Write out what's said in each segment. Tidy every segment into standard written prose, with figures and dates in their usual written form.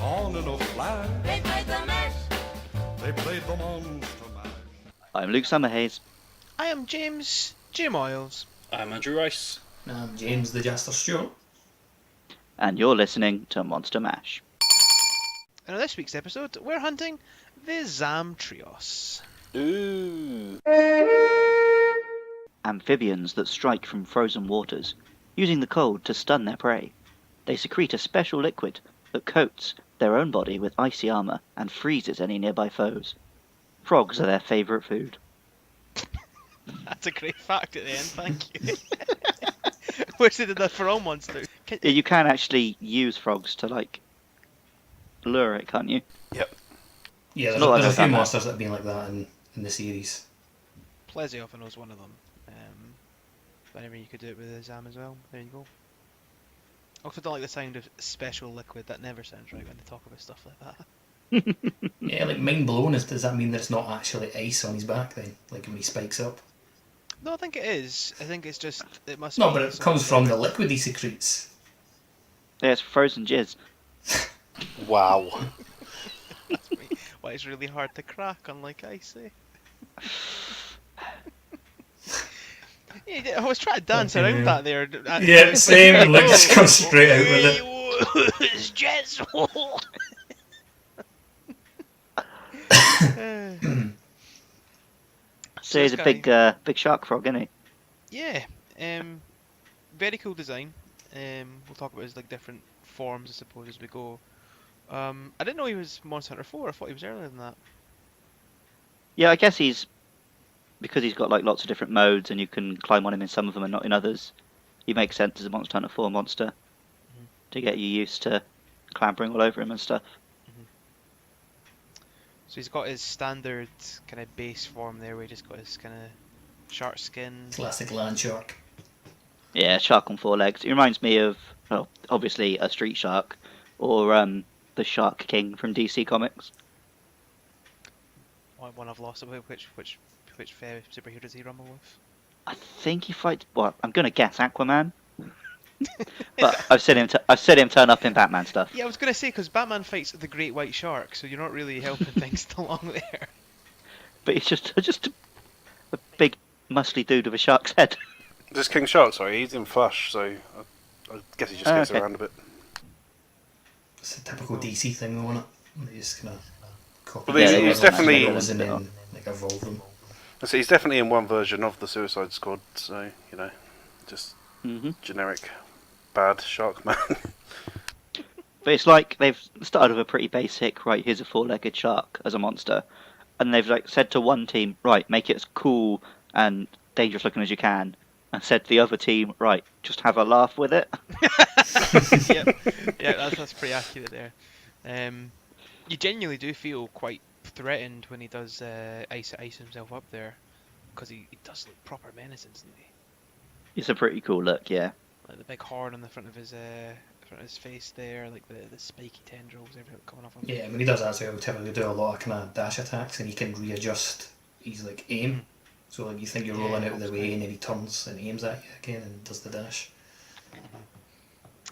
on in a flash. They played the mash. They played the monster mash. I'm Luke Summerhaze. I am James Jim Oils. I'm Andrew Rice. I'm James the Jester Stewart. And you're listening to Monster Mash. And on this week's episode, we're hunting the Zamtrios. Ooh. Amphibians that strike from frozen waters, using the cold to stun their prey. They secrete a special liquid that coats their own body with icy armour and freezes any nearby foes. Frogs are their favourite food. That's a great fact at the end, thank you. Wish they did that for all monsters. You can actually use frogs to, lure it, can't you? Yep. Yeah, not like there's a few that. monsters that have been like that in the series. Plesiov knows one of them. Whenever you could do it with a Zam as well. There you go. Also don't like the sound of special liquid. That never sounds right when they talk about stuff like that. Yeah, mind blown, does that mean that it's not actually ice on his back then? Like when he spikes up? No, I think it is. I think it's just, it must No, be but it some comes from the liquid. liquid he secretes. Yeah, it's frozen jizz. Wow. Why it's really hard to crack, unlike ice, eh? Yeah, I was trying to dance around that there. Yeah, same, and Luke just comes straight out with it. It's just So he's a big shark frog, isn't he? Yeah, very cool design. We'll talk about his different forms, I suppose, as we go. I didn't know he was Monster Hunter 4. I thought he was earlier than that. Yeah, I guess because he's got lots of different modes and you can climb on him in some of them and not in others. He makes sense as a Monster Hunter 4 monster to get you used to clambering all over him and stuff. So he's got his standard kind of base form there, where he just got his kind of shark skin. Classic land shark. Yeah, shark on 4 legs. It reminds me of, well, obviously a street shark or the Shark King from DC Comics. One I've lost about which superhero does he rumble with? I think he fights. Well, I'm gonna guess Aquaman. But I've seen him turn up in Batman stuff. Yeah, I was gonna say because Batman fights the Great White Shark, so you're not really helping things along there. But he's just a big muscly dude with a shark's head. This King Shark, sorry, he's in flesh, so I guess he just gets around a bit. It's a typical DC thing, though, isn't it? They just kind of copy Well, he's the definitely- models and then evolve them. So he's definitely in one version of the Suicide Squad, so, just generic bad shark man. But it's like they've started with a pretty basic, right, here's a 4-legged shark as a monster. And they've said to one team, right, make it as cool and dangerous looking as you can. And said to the other team, right, just have a laugh with it. Yeah, that's pretty accurate there. You genuinely do feel quite threatened when he does ice himself up there, because he does look proper menacing, doesn't he? It's a pretty cool look, yeah. Like the big horn on the front of his face there, like the spiky tendrils, everything coming off him. Yeah, when he does that as well, typically do a lot of kind of dash attacks, and he can readjust his aim. So you think you're rolling out of the way, and then he turns and aims at you again and does the dash.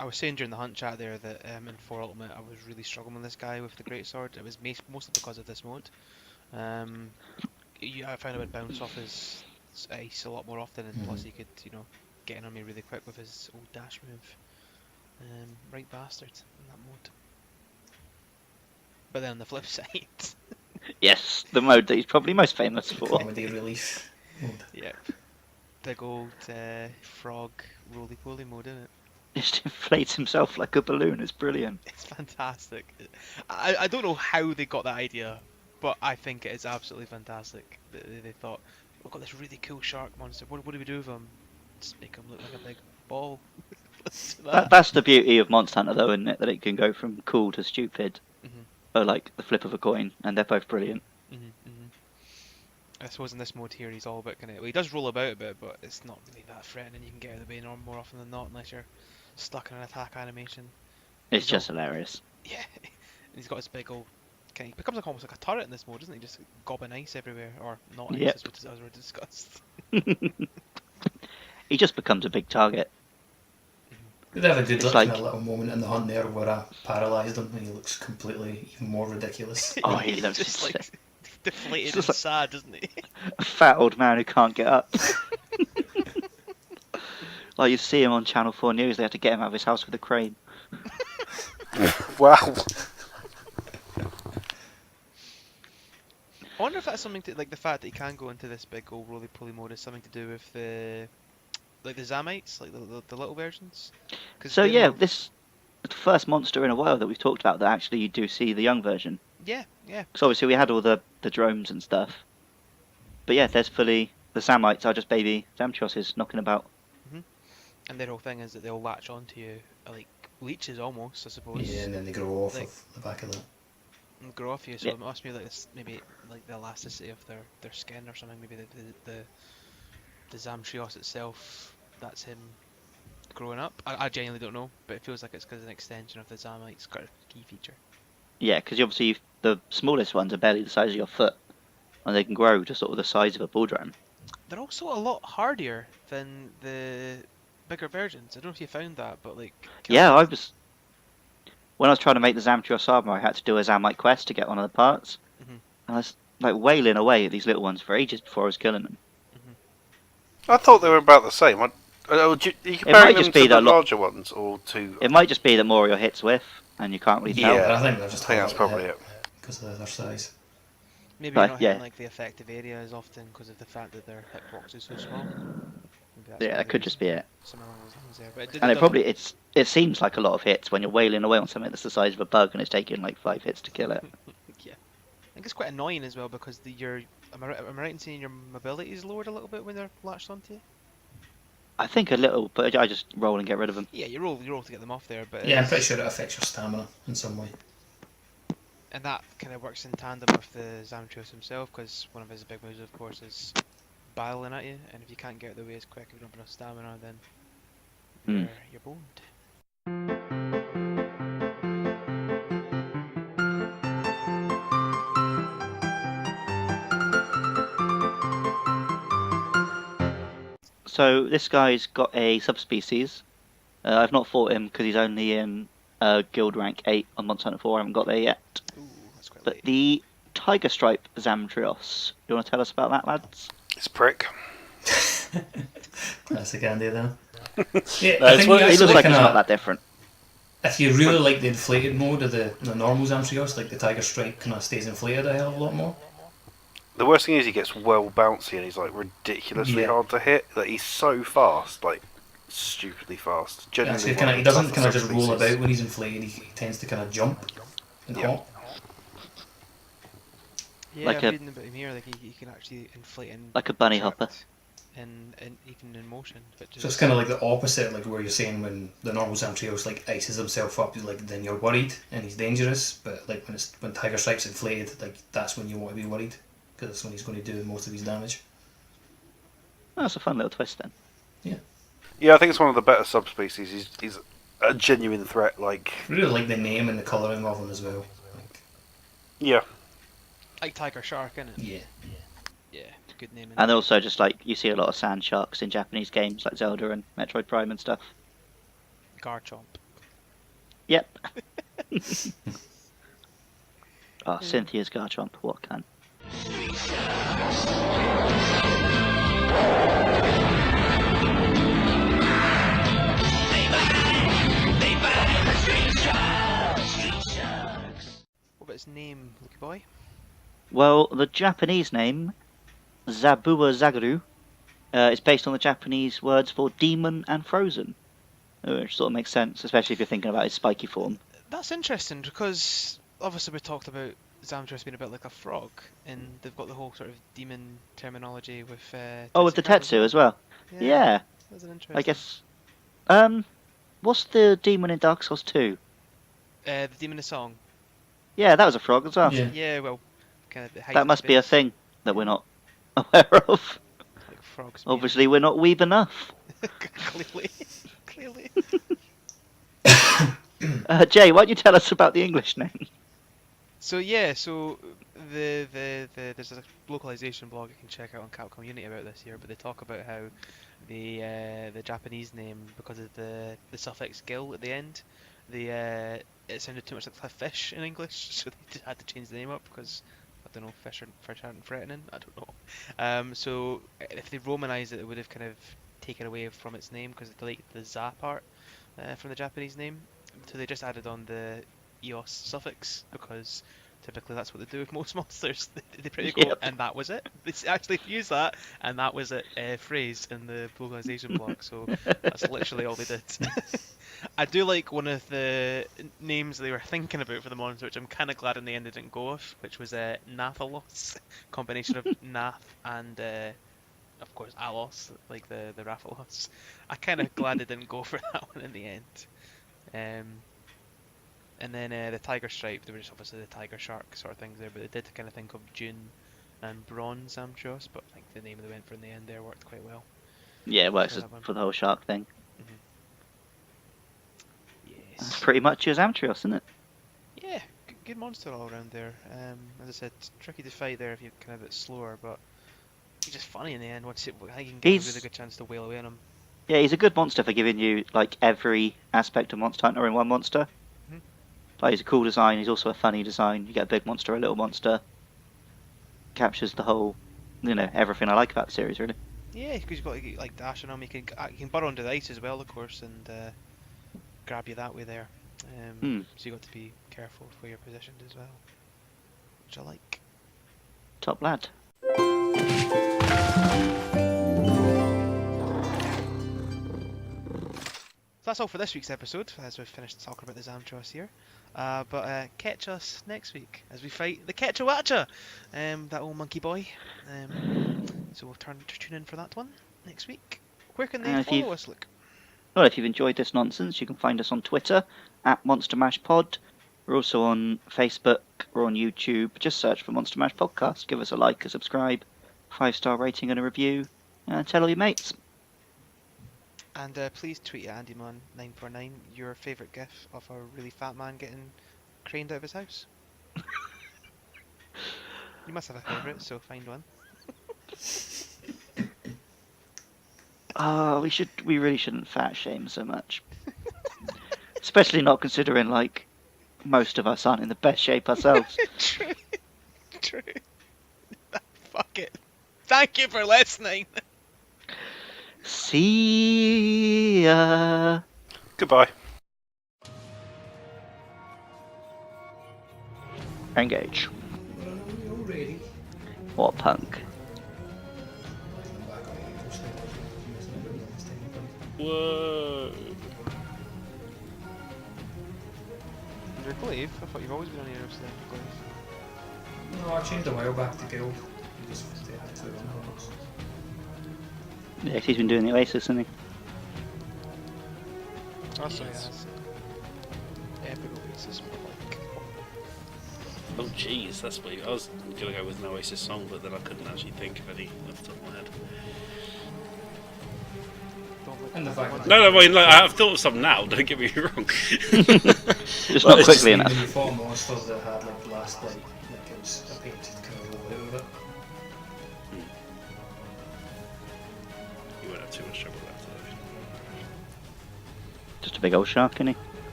I was saying during the hunt chat there that in 4 Ultimate I was really struggling with this guy with the greatsword. It was mostly because of this mode. I found I would bounce off his ice a lot more often, and plus he could, get in on me really quick with his old dash move. Right bastard in that mode. But then on the flip side, Yes, the mode that he's probably most famous for. Comedy relief mode. yep, big old frog roly-poly mode, isn't it? He just inflates himself like a balloon. It's brilliant. It's fantastic. I don't know how they got that idea, but I think it is absolutely fantastic. They thought, we've got this really cool shark monster. What do we do with him? Just make him look like a big ball. That's the beauty of Monster Hunter, though, isn't it? That it can go from cool to stupid, or like the flip of a coin, and they're both brilliant. I suppose in this mode here, he's all about he does roll about a bit, but it's not really that threatening. You can get out of the way more often than not, unless you're stuck in an attack animation. It's just hilarious. Yeah, and he's got his big old. He becomes almost like a turret in this mode, doesn't he? Just gobbing ice everywhere, or not ice, as we discussed. He just becomes a big target. They have a good It's kind like- of little moment in the hunt there where I paralysed him and he looks completely even more ridiculous. Oh, He's he looks just like sick. deflated It's and just like- sad, isn't he? A fat old man who can't get up. Like you see him on Channel 4 News, they had to get him out of his house with a crane. Wow. I wonder if that's something to like the fact that he can go into this big old roly-poly mode is something to do with the Zamites, like the little versions. So they're yeah, more- this is the first monster in a while that we've talked about that actually you do see the young version. yeah. Because obviously we had all the drones and stuff. But yeah, there's fully... The Zamites are just baby Zamtrioses knocking about. And their whole thing is that they'll latch onto you like leeches almost, I suppose. Yeah, and then they grow off Like- of the back of that. And grow off you, so Yeah. it must be like this, maybe like the elasticity of their skin or something. Maybe the Zamtrios itself, that's him growing up. I genuinely don't know, but it feels like it's because an extension of the Zamite's got a key feature. Yeah, because obviously the smallest ones are barely the size of your foot. And they can grow to sort of the size of a bull drone. They're also a lot hardier than the bigger versions. I don't know if you found that, but like Yeah, I was... When I was trying to make the Zamtrios armor, I had to do a Zamite quest to get one of the parts. Mhm. And I was like wailing away at these little ones for ages before I was killing them. I thought they were about the same. Are you comparing them just to be the that lot- larger ones or to? It might just be that more of your hits whiff, and you can't really tell. Yeah, But I think they're just I think that's probably it. because of their size. maybe Right, you're not hitting yeah. like the effective area as often because of the fact that their hitbox is so small. Maybe that's Yeah, why that could there's just be it. some along those lines there. But And it doesn't- probably it seems like a lot of hits when you're wailing away on something that's the size of a bug and it's taking like 5 hits to kill it. Yeah, I think it's quite annoying as well because am I right in saying your mobility is lowered a little bit when they're latched onto you? I think a little, but I just roll and get rid of them. Yeah, you roll to get them off there, but Yeah, I'm it's- pretty sure it affects your stamina in some way. and that kind of works in tandem with the Zamtrios himself because one of his big moves, of course, is barreling at you, and if you can't get out of the way as quick if you don't have enough stamina, then Hmm. you're boned. So this guy's got a subspecies. I've not fought him because he's only in guild rank 8 on Monster Hunter 4. I haven't got there yet. Ooh, that's quite But late. the Tiger Stripe Zamtrios. You want to tell us about that, lads? It's prick. Classic Andy there. Yeah, No, I it's think what- you He looks actually like he's kinda- not that different. If you really like the inflated mode of the normal Zamtrios, like the Tiger Stripe kind of stays inflated a hell of a lot more. The worst thing is he gets well bouncy and he's like ridiculously Yeah. hard to hit. Like he's so fast, like stupidly fast. Yeah, Genuinely so one kinda, of he the doesn't toughest kind of just roll subspecies. about when he's inflated, he tends to kind of jump and Yeah. hop. Yeah, like I'm a- reading about him here. Like he can actually inflate in Like a bunny hopper. and even in motion. Which is So it's kind of like the opposite, like where you're saying when the normal Zamtrios like ices himself up, like then you're worried and he's dangerous. But like when Tiger Stripe's inflated, like that's when you want to be worried because that's when he's going to do most of his damage. Oh, that's a fun little twist then. Yeah, I think it's one of the better subspecies. He's a genuine threat. Like I really like the name and the colouring of him as well. Like, yeah, like Tiger Shark, innit? yeah. Yeah, good name. And also just like you see a lot of sand sharks in Japanese games like Zelda and Metroid Prime and stuff. Garchomp. Yep. Oh, Cynthia's Garchomp, what can? What about his name, Lucky Boy? Well, the Japanese name, Zabua Zagaru, is based on the Japanese words for demon and frozen. Which sort of makes sense, especially if you're thinking about his spiky form. That's interesting because obviously we talked about Zamtrios being a bit like a frog, and they've got the whole sort of demon terminology with. Oh, with the Tetsu as well. Yeah, That's an interesting. I guess. What's the demon in Dark Souls 2? The demon of song. Yeah, that was a frog as well. Yeah. Yeah, well, kind of. That must be a thing that we're not aware of. Like frogs. being- Obviously, we're not weeb enough. clearly, clearly. Jay, why don't you tell us about the English name? So yeah, so the there's a localization blog you can check out on Capcom Unity about this here, but they talk about how the Japanese name because of the suffix "gil" at the end. It sounded too much like fish in English, so they had to change the name up because I don't know, fish aren't threatening. I don't know. So if they romanized it, it would have kind of taken away from its name because they like the "za" part from the Japanese name. So they just added on the "eos" suffix because typically that's what they do with most monsters. They pretty go, Yep. and that was it. They actually used that, and that was it phrased in the localization block. So that's literally all they did. I do like one of the names they were thinking about for the monster, which I'm kind of glad in the end they didn't go with, which was Nathalos, combination of Nath and of course Alos, like the Rathalos. I kind of glad they didn't go for that one in the end. And then the tiger stripe, they were just obviously the tiger shark sort of things there, but they did kind of think of June and Bronze Zamtrios, but I think the name they went for in the end there worked quite well. Yeah, it works For that one. for the whole shark thing. That's Yes. pretty much your Zamtrios, isn't it? Yeah, good monster all around there. As I said, tricky to fight there if you're kind of a bit slower, but he's just funny in the end. Once I think you can get a really good chance to wail away on him. Yeah, he's a good monster for giving you like every aspect of Monster Hunter in one monster. Mhm. Like, he's a cool design. He's also a funny design. You get a big monster, a little monster. Captures the whole, everything I like about the series, really. Yeah, because you've got like dash on him. He can burrow under the ice as well, of course, and grab you that way there. So you got to be careful with where you're positioned as well, which I like. Top lad. So that's all for this week's episode, as we've finished talking about the Zamtrios here. But catch us next week as we fight the Quetzalcoatl, that old monkey boy. So we'll tune in for that one next week. Where can they follow us, Luke? Well, if you've enjoyed this nonsense, you can find us on Twitter at Monster Mash Pod. We're also on Facebook. We're on YouTube. Just search for Monster Mash Podcast. Give us a like, a subscribe, 5-star rating and a review, and tell all your mates. And please tweet at AndyMan949 your favourite gif of a really fat man getting craned out of his house. You must have a favourite, so find one. We really shouldn't fat shame so much. Especially not considering, like, most of us aren't in the best shape ourselves. True. Fuck it. Thank you for listening. See ya. Goodbye. Engage. Already. What punk? Whoa. Your glaive? I thought you've always been on your glaive. No, I changed a while back to guild. Just to add to the numbers. Yeah, he's been doing the Oasis, hasn't he? Oh, sorry, yes. Epic Oasis, more like. Oh jeez, that's weird. I was gonna go with an Oasis song, but then I couldn't actually think of any off the top of my head. And the fact that No, I mean, like, I've thought of some now. Don't get me wrong. Just Well, not it's quickly the enough. new form monsters that had like the last like it was a painted kind of roll out of it. You won't have too much trouble with that today. Just a big old shark, isn't he?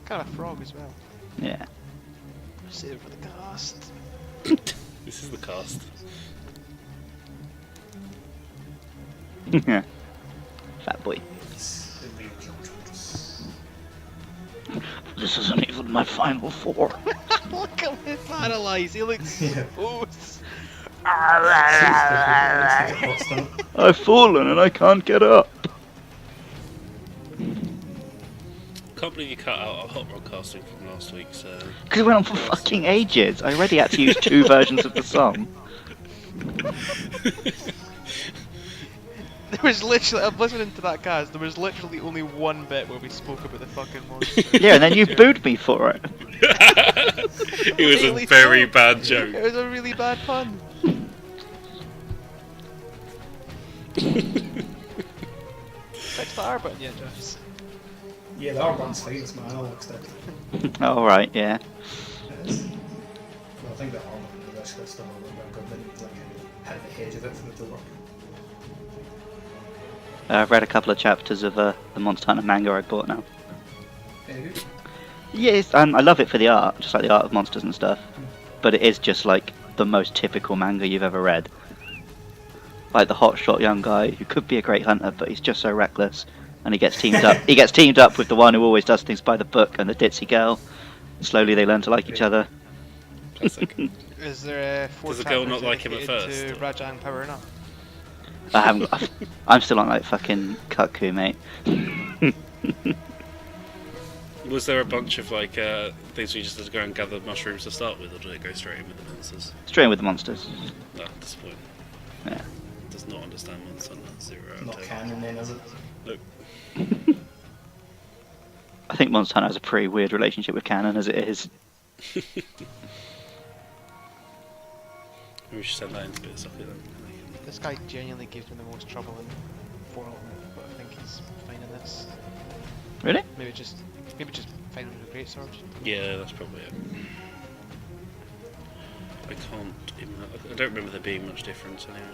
Kind of a frog as well. Yeah. Save it for the cast. This is the cast. Yeah. Fat boy. It's the real Zamtrios. This isn't even my final four. Look at him paralyzed. He looks Yeah. so. I've fallen and I can't get up. Can't believe you cut out a hot rod casting from last week's. Because it went on for fucking ages. I already had to use 2 versions of the song. There was literally, I'm listening to that cast, there was literally only one bit where we spoke about the fucking monster. Yeah, and then you booed me for it. It was Really a very so. bad joke. It was a really bad pun. Fix the R button yet, Jeffs? Yeah, the R1's fine, it's my analog stick. Alright, yeah. Well, I think the R1 and the rest of it still a little bit good, then you like hit the edge of it for it to work. I've read a couple of chapters of the Monster Hunter manga I bought now. Very good. Yes, I love it for the art, just like the art of monsters and stuff. But it is just like the most typical manga you've ever read. Like the hotshot young guy who could be a great hunter, but he's just so reckless, and he gets teamed up. He gets teamed up with the one who always does things by the book, and the ditzy girl. Slowly, they learn to like each other. Classic. Is there Does the girl not like him at dedicated first, to or- Rajang Power enough? I haven't. I'm still on like fucking Kutku, mate. Was there a bunch of like things where you just had to go and gather mushrooms to start with, or did it go straight in with the monsters? Straight in with the monsters. No, disappointing. Yeah. Does not understand Monster Hunter 0 out of Not 10. canon then, is it? Nope. I think Monster Hunter has a pretty weird relationship with canon as it is. We should send that into a bit of socket then. This guy genuinely gives me the most trouble in Fortnite, but I think he's fine in this. Really? Maybe just finding the great sword. Yeah, that's probably it. I don't remember there being much difference anyway.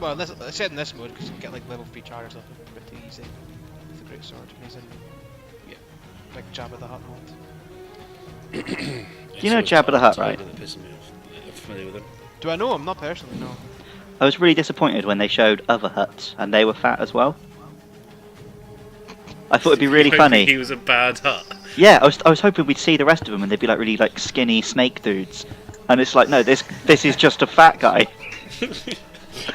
Well, this, I said in this mode because you can get like level 3 charges up and pretty easy with the great sword. He's in like Jabba the Hutt mode. Do you know Jabba the Hutt, right? That pisses me off. I'm familiar with him. Do I know him? Not personally, no. I was really disappointed when they showed other Hutts and they were fat as well. I thought it'd be really Hoping funny. He was a bad hut. Yeah, I was hoping we'd see the rest of them and they'd be like really like skinny snake dudes. And it's like, no, this is just a fat guy.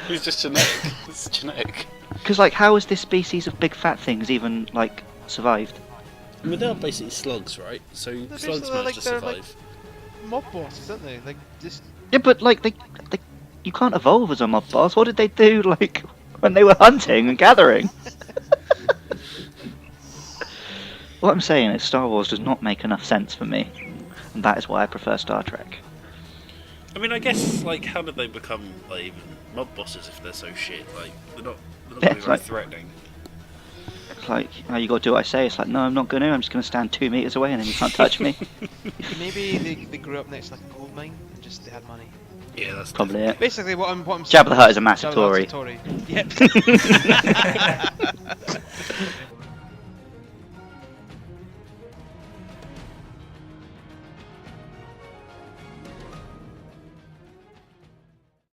He's just genetic. It's genetic. Because like, how has this species of big fat things even like survived? I mean, they're basically slugs, right? So They're slugs basically manage to they're survive. Mob bosses, aren't they? Like just Yeah, but like they you can't evolve as a mob boss. What did they do like when they were hunting and gathering? What I'm saying is Star Wars does not make enough sense for me, and that is why I prefer Star Trek. I mean, I guess, like, how did they become, like, even mob bosses if they're so shit? Like, they're not Yeah, really it's very like- threatening. It's like, oh, you got to do what I say. It's like, no, I'm not going to. I'm just going to stand 2 meters away, and then you can't touch me. maybe they grew up next to like a gold mine and just they had money. Yeah, that's Probably it. Basically, what I'm Jabba the Hutt is a massive Jabba the Tory. Hutt's a Tory. Yep.